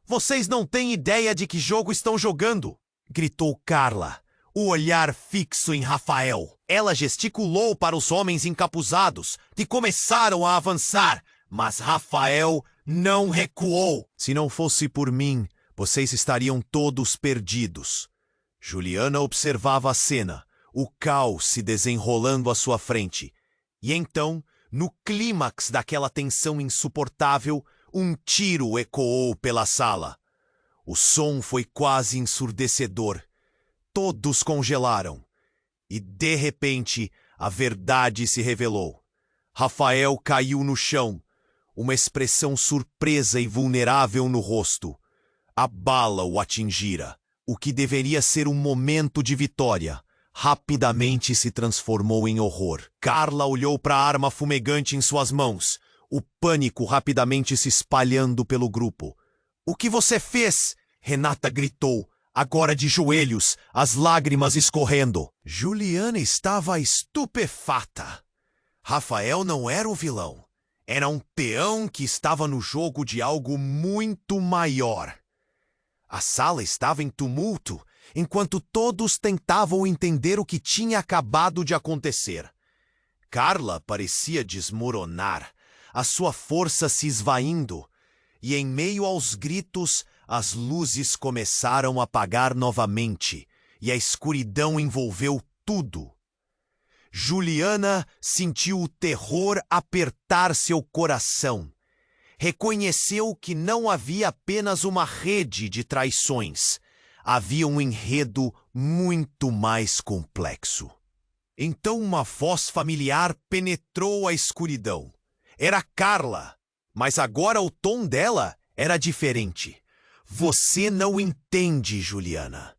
Vocês não têm ideia de que jogo estão jogando, gritou Carla, o olhar fixo em Rafael. Ela gesticulou para os homens encapuzados, que começaram a avançar, mas Rafael não recuou. Se não fosse por mim, vocês estariam todos perdidos. Juliana observava a cena, o caos se desenrolando à sua frente. E então, no clímax daquela tensão insuportável, um tiro ecoou pela sala. O som foi quase ensurdecedor. Todos congelaram. E, de repente, a verdade se revelou. Rafael caiu no chão, uma expressão surpresa e vulnerável no rosto. A bala o atingira. O que deveria ser um momento de vitória, rapidamente se transformou em horror. Carla olhou para a arma fumegante em suas mãos, o pânico rapidamente se espalhando pelo grupo. O que você fez? Renata gritou, agora de joelhos, as lágrimas escorrendo. Juliana estava estupefata. Rafael não era o vilão. Era um peão que estava no jogo de algo muito maior. A sala estava em tumulto, enquanto todos tentavam entender o que tinha acabado de acontecer. Carla parecia desmoronar, a sua força se esvaindo, e em meio aos gritos, as luzes começaram a apagar novamente, e a escuridão envolveu tudo. Juliana sentiu o terror apertar seu coração. Reconheceu que não havia apenas uma rede de traições. Havia um enredo muito mais complexo. Então uma voz familiar penetrou a escuridão. Era Carla, mas agora o tom dela era diferente. Você não entende, Juliana.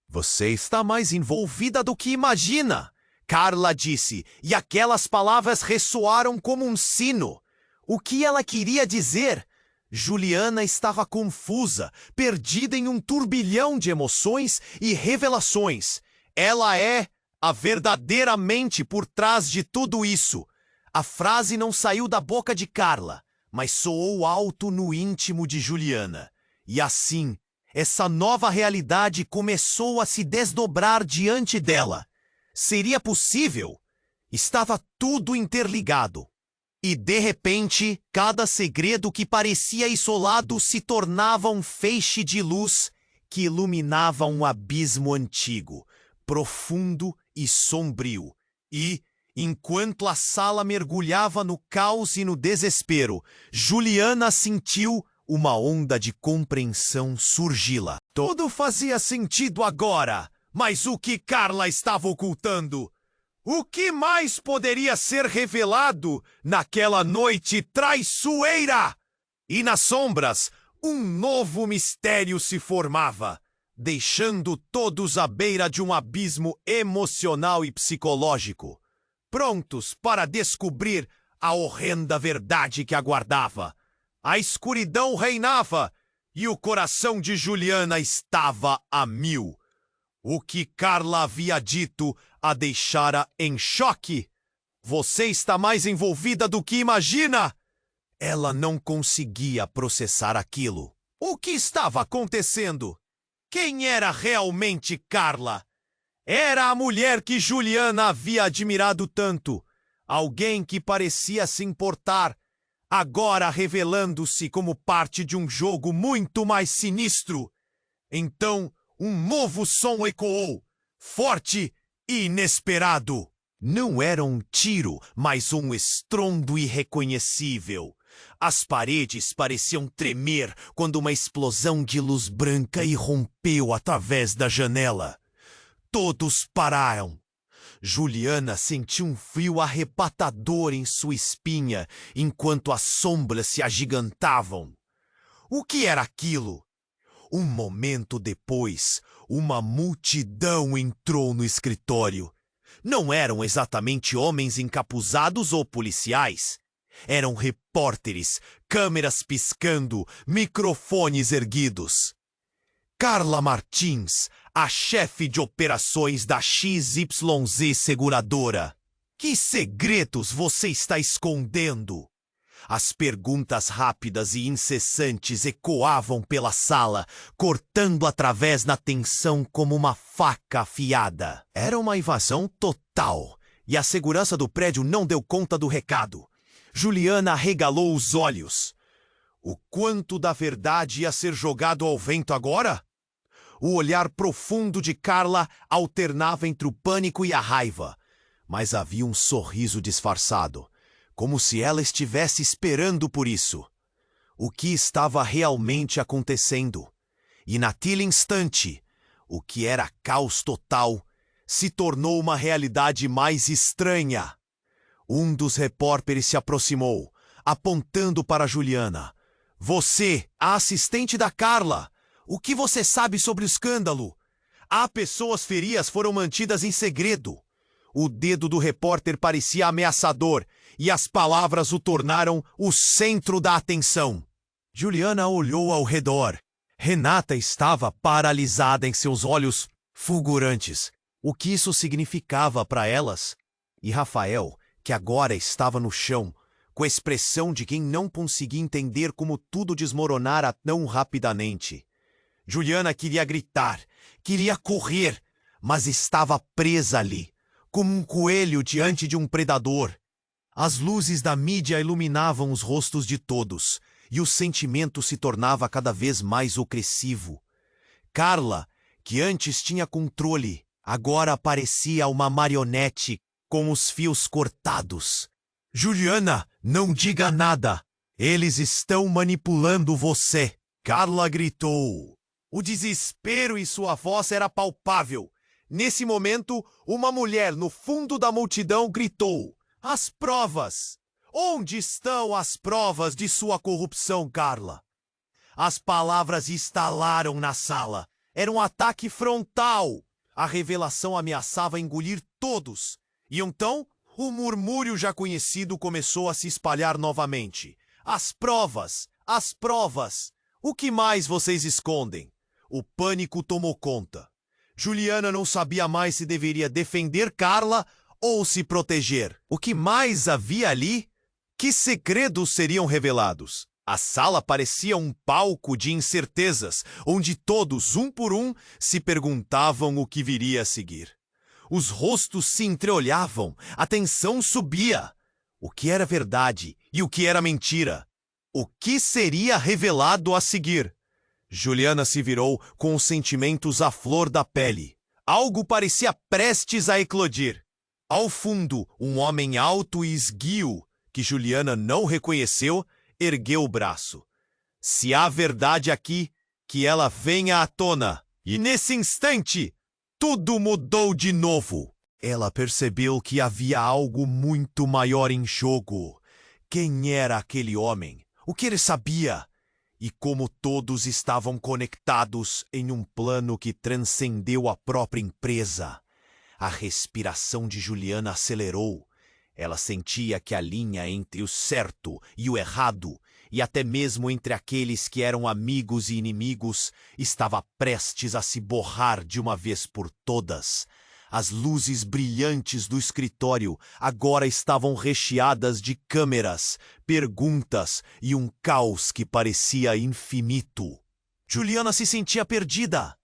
Você está mais envolvida do que imagina, Carla disse, e aquelas palavras ressoaram como um sino. O que ela queria dizer? Juliana estava confusa, perdida em um turbilhão de emoções e revelações. Ela é a verdadeira mente por trás de tudo isso. A frase não saiu da boca de Carla, mas soou alto no íntimo de Juliana. E assim, essa nova realidade começou a se desdobrar diante dela. Seria possível? Estava tudo interligado. E, de repente, cada segredo que parecia isolado se tornava um feixe de luz que iluminava um abismo antigo, profundo e sombrio. E, enquanto a sala mergulhava no caos e no desespero, Juliana sentiu uma onda de compreensão surgi-la. Tudo fazia sentido agora, mas o que Carla estava ocultando? O que mais poderia ser revelado naquela noite traiçoeira? E nas sombras, um novo mistério se formava, deixando todos à beira de um abismo emocional e psicológico, prontos para descobrir a horrenda verdade que aguardava. A escuridão reinava e o coração de Juliana estava a mil. O que Carla havia dito a deixara em choque. Você está mais envolvida do que imagina! Ela não conseguia processar aquilo. O que estava acontecendo? Quem era realmente Carla? Era a mulher que Juliana havia admirado tanto. Alguém que parecia se importar, agora revelando-se como parte de um jogo muito mais sinistro. Então, um novo som ecoou, forte e inesperado. Não era um tiro, mas um estrondo irreconhecível. As paredes pareciam tremer quando uma explosão de luz branca irrompeu através da janela. Todos pararam. Juliana sentiu um frio arrebatador em sua espinha enquanto as sombras se agigantavam. O que era aquilo? Um momento depois, uma multidão entrou no escritório. Não eram exatamente homens encapuzados ou policiais. Eram repórteres, câmeras piscando, microfones erguidos. Carla Martins, a chefe de operações da XYZ Seguradora. Que segredos você está escondendo? As perguntas rápidas e incessantes ecoavam pela sala, cortando através da tensão como uma faca afiada. Era uma invasão total, e a segurança do prédio não deu conta do recado. Juliana arregalou os olhos. O quanto da verdade ia ser jogado ao vento agora? O olhar profundo de Carla alternava entre o pânico e a raiva, mas havia um sorriso disfarçado, como se ela estivesse esperando por isso. O que estava realmente acontecendo? E naquele instante, o que era caos total se tornou uma realidade mais estranha. Um dos repórteres se aproximou, apontando para Juliana. Você, a assistente da Carla, o que você sabe sobre o escândalo? Há pessoas feridas foram mantidas em segredo. O dedo do repórter parecia ameaçador e as palavras o tornaram o centro da atenção. Juliana olhou ao redor. Renata estava paralisada em seus olhos fulgurantes. O que isso significava para elas? E Rafael, que agora estava no chão, com a expressão de quem não conseguia entender como tudo desmoronara tão rapidamente. Juliana queria gritar, queria correr, mas estava presa ali, como um coelho diante de um predador. As luzes da mídia iluminavam os rostos de todos, e o sentimento se tornava cada vez mais opressivo. Carla, que antes tinha controle, agora parecia uma marionete com os fios cortados. Juliana, não diga nada. Eles estão manipulando você. Carla gritou. O desespero em sua voz era palpável. Nesse momento, uma mulher no fundo da multidão gritou. As provas! Onde estão as provas de sua corrupção, Carla? As palavras estalaram na sala. Era um ataque frontal. A revelação ameaçava engolir todos. E então, o murmúrio já conhecido começou a se espalhar novamente. As provas! As provas! O que mais vocês escondem? O pânico tomou conta. Juliana não sabia mais se deveria defender Carla ou se proteger. O que mais havia ali? Que segredos seriam revelados? A sala parecia um palco de incertezas, onde todos, um por um, se perguntavam o que viria a seguir. Os rostos se entreolhavam, a tensão subia. O que era verdade e o que era mentira? O que seria revelado a seguir? Juliana se virou com os sentimentos à flor da pele. Algo parecia prestes a eclodir. Ao fundo, um homem alto e esguio, que Juliana não reconheceu, ergueu o braço. Se há verdade aqui, que ela venha à tona. E nesse instante, tudo mudou de novo. Ela percebeu que havia algo muito maior em jogo. Quem era aquele homem? O que ele sabia? E como todos estavam conectados em um plano que transcendeu a própria empresa. A respiração de Juliana acelerou. Ela sentia que a linha entre o certo e o errado, e até mesmo entre aqueles que eram amigos e inimigos, estava prestes a se borrar de uma vez por todas. As luzes brilhantes do escritório agora estavam recheadas de câmeras, perguntas e um caos que parecia infinito. Juliana se sentia perdida.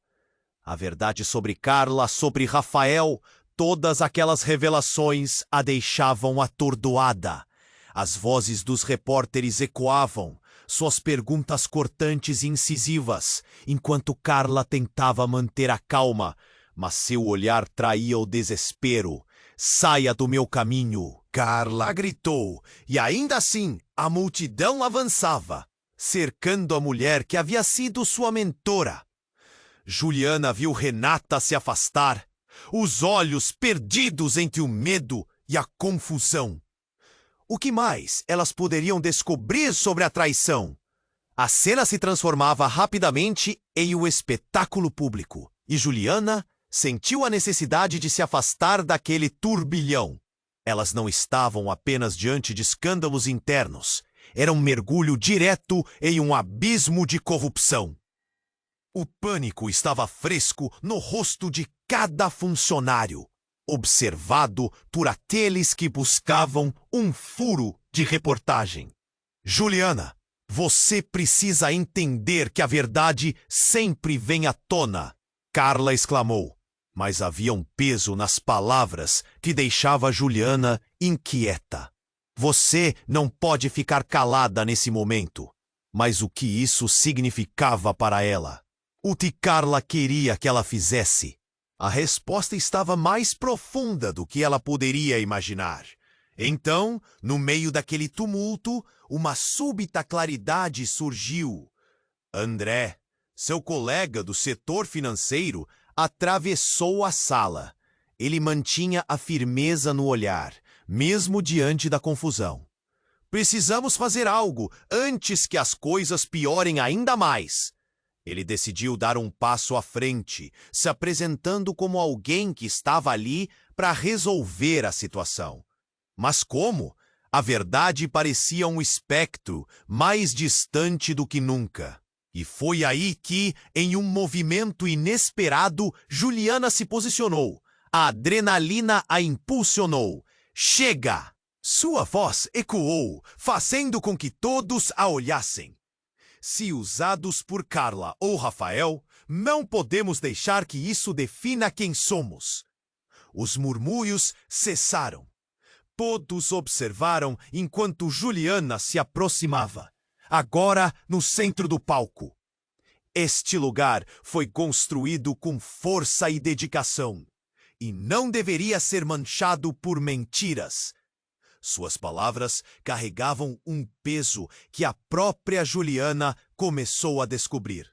A verdade sobre Carla, sobre Rafael, todas aquelas revelações a deixavam atordoada. As vozes dos repórteres ecoavam, suas perguntas cortantes e incisivas, enquanto Carla tentava manter a calma, mas seu olhar traía o desespero. Saia do meu caminho! Carla gritou, e ainda assim a multidão avançava, cercando a mulher que havia sido sua mentora. Juliana viu Renata se afastar, os olhos perdidos entre o medo e a confusão. O que mais elas poderiam descobrir sobre a traição? A cena se transformava rapidamente em um espetáculo público, e Juliana sentiu a necessidade de se afastar daquele turbilhão. Elas não estavam apenas diante de escândalos internos, era um mergulho direto em um abismo de corrupção. O pânico estava fresco no rosto de cada funcionário, observado por aqueles que buscavam um furo de reportagem. Juliana, você precisa entender que a verdade sempre vem à tona, Carla exclamou. Mas havia um peso nas palavras que deixava Juliana inquieta. Você não pode ficar calada nesse momento. Mas o que isso significava para ela? O que Carla queria que ela fizesse? A resposta estava mais profunda do que ela poderia imaginar. Então, no meio daquele tumulto, uma súbita claridade surgiu. André, seu colega do setor financeiro, atravessou a sala. Ele mantinha a firmeza no olhar, mesmo diante da confusão. Precisamos fazer algo antes que as coisas piorem ainda mais. Ele decidiu dar um passo à frente, se apresentando como alguém que estava ali para resolver a situação. Mas como? A verdade parecia um espectro, mais distante do que nunca. E foi aí que, em um movimento inesperado, Juliana se posicionou. A adrenalina a impulsionou. Chega! Sua voz ecoou, fazendo com que todos a olhassem. Se usados por Carla ou Rafael, não podemos deixar que isso defina quem somos. Os murmúrios cessaram. Todos observaram enquanto Juliana se aproximava. Agora no centro do palco. Este lugar foi construído com força e dedicação. e não deveria ser manchado por mentiras. Suas palavras carregavam um peso que a própria Juliana começou a descobrir.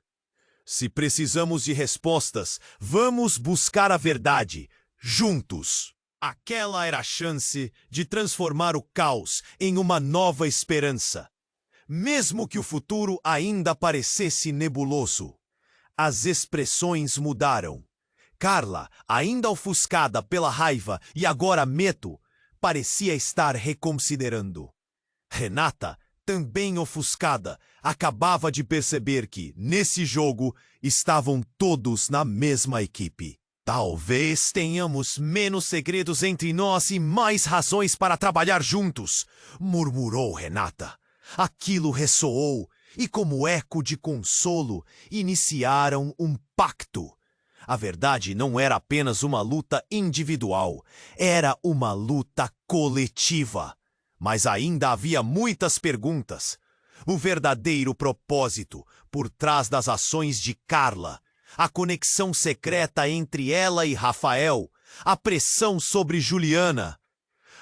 Se precisamos de respostas, vamos buscar a verdade, juntos. Aquela era a chance de transformar o caos em uma nova esperança. Mesmo que o futuro ainda parecesse nebuloso, as expressões mudaram. Carla, ainda ofuscada pela raiva e agora medo, parecia estar reconsiderando. Renata, também ofuscada, acabava de perceber que, nesse jogo, estavam todos na mesma equipe. Talvez tenhamos menos segredos entre nós e mais razões para trabalhar juntos, murmurou Renata. Aquilo ressoou e, como eco de consolo, iniciaram um pacto. A verdade não era apenas uma luta individual, era uma luta coletiva. Mas ainda havia muitas perguntas. O verdadeiro propósito por trás das ações de Carla, a conexão secreta entre ela e Rafael, a pressão sobre Juliana.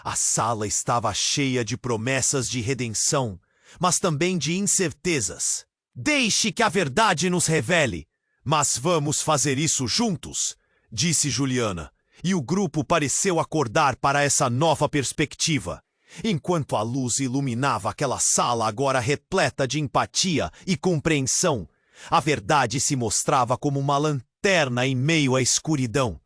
A sala estava cheia de promessas de redenção, mas também de incertezas. Deixe que a verdade nos revele. Mas vamos fazer isso juntos, disse Juliana, e o grupo pareceu acordar para essa nova perspectiva. Enquanto a luz iluminava aquela sala agora repleta de empatia e compreensão, a verdade se mostrava como uma lanterna em meio à escuridão.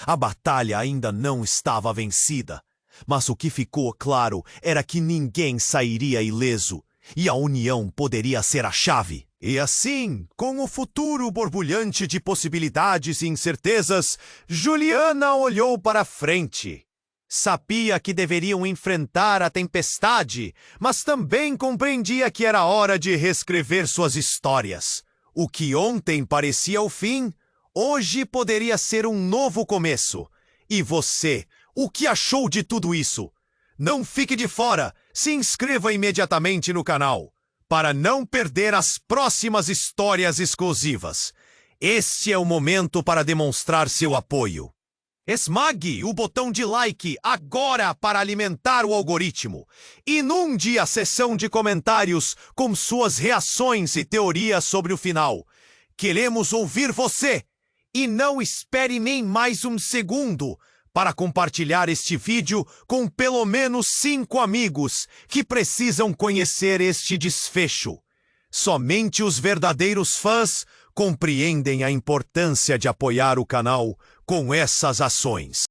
A batalha ainda não estava vencida, mas o que ficou claro era que ninguém sairia ileso, e a união poderia ser a chave. E assim, com o futuro borbulhante de possibilidades e incertezas, Juliana olhou para frente. Sabia que deveriam enfrentar a tempestade, mas também compreendia que era hora de reescrever suas histórias. O que ontem parecia o fim, hoje poderia ser um novo começo. E você, o que achou de tudo isso? Não fique de fora, se inscreva imediatamente no canal, para não perder as próximas histórias exclusivas. Este é o momento para demonstrar seu apoio. Esmague o botão de like agora para alimentar o algoritmo. Inunde a seção de comentários com suas reações e teorias sobre o final. Queremos ouvir você! E não espere nem mais um segundo para compartilhar este vídeo com pelo menos 5 amigos que precisam conhecer este desfecho. Somente os verdadeiros fãs compreendem a importância de apoiar o canal com essas ações.